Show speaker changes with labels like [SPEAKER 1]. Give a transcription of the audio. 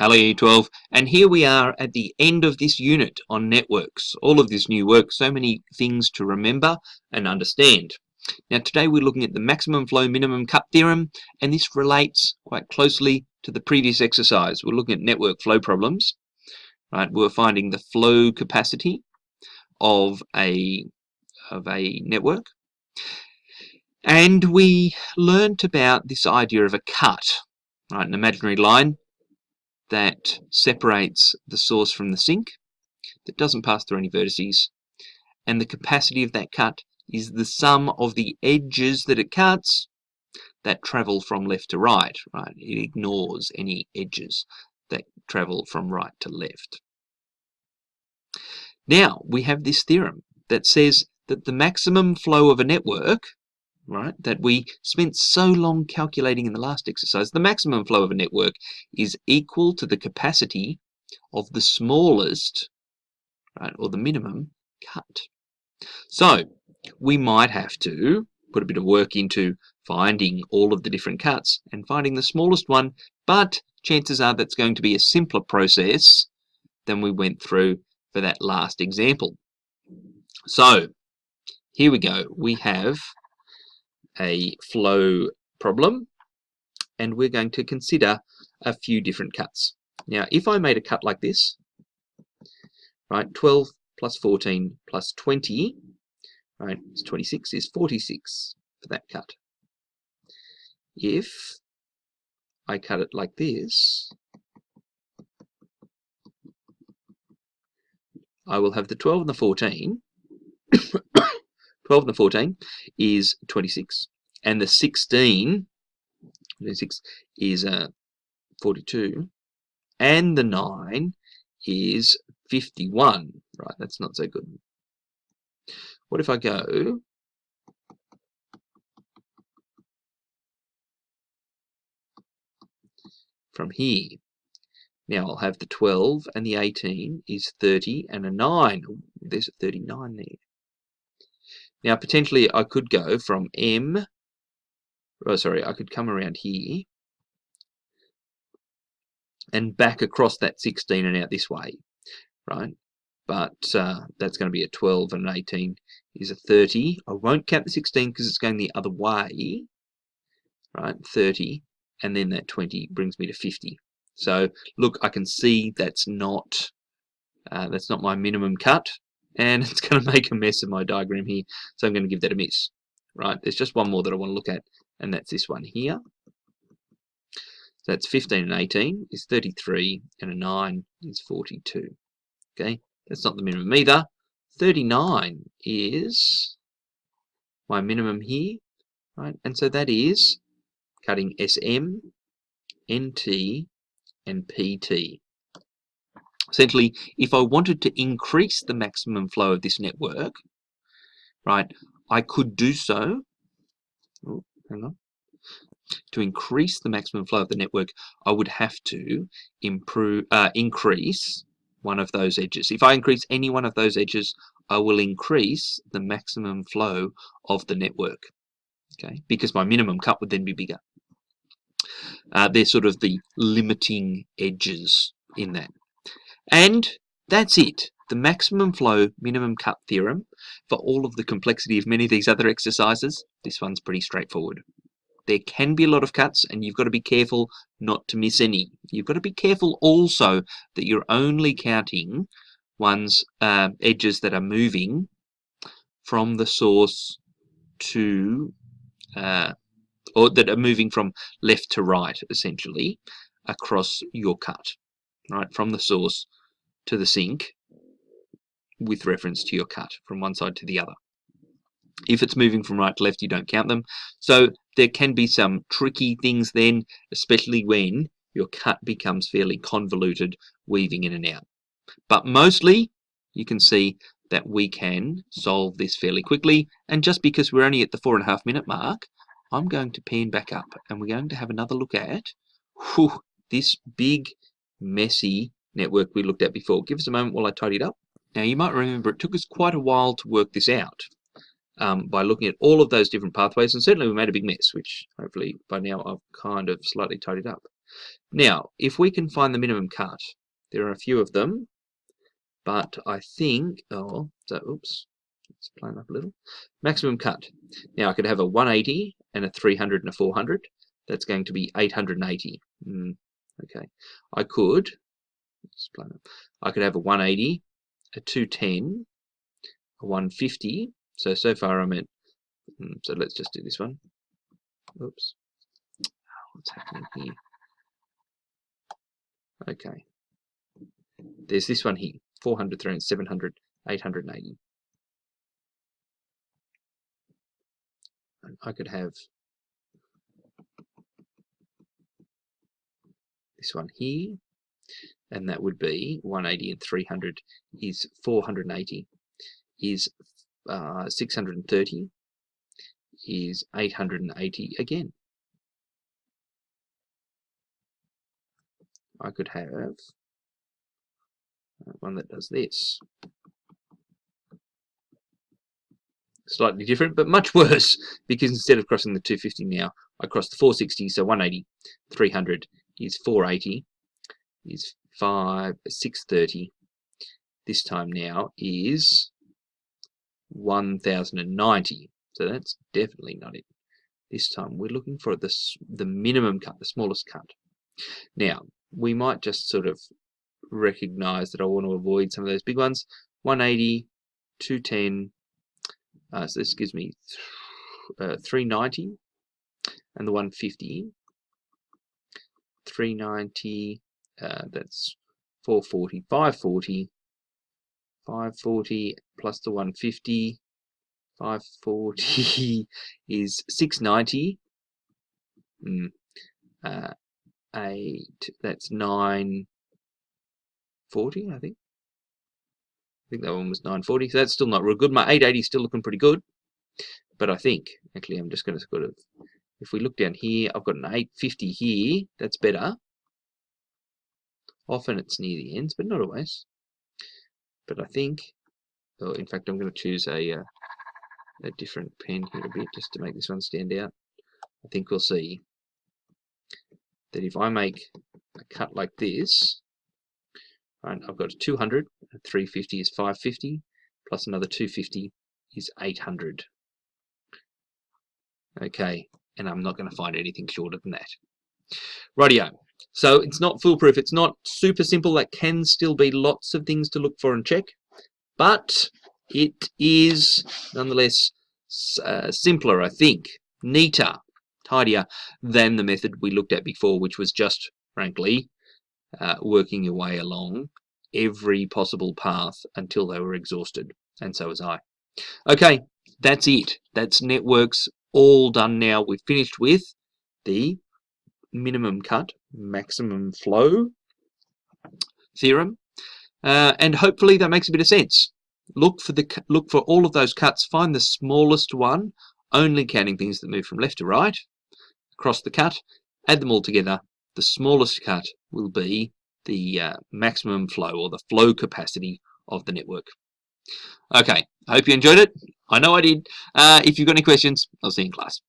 [SPEAKER 1] Hello Year 12, and here we are at the end of this unit on networks. All of this new work, so many things to remember and understand. Now today we're looking at the maximum flow minimum cut theorem, and this relates quite closely to the previous exercise. We're looking at network flow problems. Right, we're finding the flow capacity of a network, and we learnt about this idea of a cut, right, an imaginary line that separates the source from the sink, that doesn't pass through any vertices, and the capacity of that cut is the sum of the edges that it cuts that travel from left to right. Right, it ignores any edges that travel from right to left. Now we have this theorem that says that the maximum flow of a network, right, that we spent so long calculating in the last exercise, the maximum flow of a network is equal to the capacity of the smallest, right, or the minimum cut. So we might have to put a bit of work into finding all of the different cuts and finding the smallest one, but chances are that's going to be a simpler process than we went through for that last example. So here we go. We have a flow problem, and we're going to consider a few different cuts. Now, if I made a cut like this, right, 12 plus 14 plus 20, right, it's 26, is 46 for that cut. If I cut it like this, I will have the 12 and the 14. 12 and the 14 is 26, and the 16 is 42, and the 9 is 51. Right, that's not so good. What if I go from here? Now I'll have the 12 and the 18 is 30 and a 9. Ooh, there's a 39 there. Now potentially I could go from I could come around here and back across that 16 and out this way, right? But that's going to be a 12 and an 18 is a 30. I won't count the 16 because it's going the other way, right? 30, and then that 20 brings me to 50. So look, I can see that's not my minimum cut, and it's going to make a mess of my diagram here. So I'm going to give that a miss. Right? There's just one more that I want to look at, and that's this one here. So that's 15 and 18 is 33, and a 9 is 42. Okay, that's not the minimum either. 39 is my minimum here, right? And so that is cutting SM, NT, and PT. Essentially, if I wanted to increase the maximum flow of this network, right, I could do so. Oh, hang on. To increase the maximum flow of the network, I would have to increase one of those edges. If I increase any one of those edges, I will increase the maximum flow of the network. Okay, because my minimum cut would then be bigger. They're sort of the limiting edges in that. And that's it. The maximum flow minimum cut theorem for all of the complexity of many of these other exercises. This one's pretty straightforward. There can be a lot of cuts, and you've got to be careful not to miss any. You've got to be careful also that you're only counting one's edges that are moving from the source to, or that are moving from left to right, essentially, across your cut, right, from the source to the sink with reference to your cut from one side to the other. If it's moving from right to left, you don't count them. So there can be some tricky things then, especially when your cut becomes fairly convoluted, weaving in and out. But mostly, you can see that we can solve this fairly quickly. And just because we're only at the 4.5 minute mark, I'm going to pan back up and we're going to have another look at this big, messy network we looked at before. Give us a moment while I tidy it up. Now you might remember it took us quite a while to work this out by looking at all of those different pathways, and certainly we made a big mess, which hopefully by now I've kind of slightly tidied up. Now, if we can find the minimum cut, there are a few of them, but I think, oh, so, oops, let's plane up a little. Maximum cut. Now, I could have a 180 and a 300 and a 400. That's going to be 880. Okay. I could, let's plane up. I could have a 180, a 210, a 150. So far I'm at, so let's just do this one. Oops. What's happening here? Okay. There's this one here. 400, 300, 700, 880. And I could have this one here, and that would be 180 and 300 is 480, is 630, is 880 again. I could have one that does this. Slightly different, but much worse, because instead of crossing the 250 now, I cross the 460, so 180, 300 is 480, is 630. This time now is 1090, so that's definitely not it. This time we're looking for the minimum cut, the smallest cut. Now, we might just sort of recognize that I want to avoid some of those big ones. 180, 210, so this gives me 390, and the 150, 390, that's 440, 540, 540 plus the 150, 540 is 690, 8, that's 940, I think that one was 940, so that's still not real good. My 880 is still looking pretty good, but I think, actually, I'm just going to sort of, if we look down here, I've got an 850 here, that's better. Often it's near the ends, but not always. But I think, oh, in fact, I'm going to choose a different pen here a bit, just to make this one stand out. I think we'll see that if I make a cut like this, right, I've got a 200, a 350 is 550, plus another 250 is 800. Okay, and I'm not going to find anything shorter than that. Rightio. So it's not foolproof. It's not super simple. That can still be lots of things to look for and check, but it is nonetheless simpler, I think, neater, tidier than the method we looked at before, which was just, frankly, working your way along every possible path until they were exhausted, and so was I. Okay, that's it. That's networks all done now. We've finished with the minimum cut, maximum flow theorem, and hopefully that makes a bit of sense. Look for all of those cuts. Find the smallest one, only counting things that move from left to right across the cut. Add them all together. The smallest cut will be the maximum flow, or the flow capacity of the network. Okay, I hope you enjoyed it. I know I did. If you've got any questions, I'll see you in class.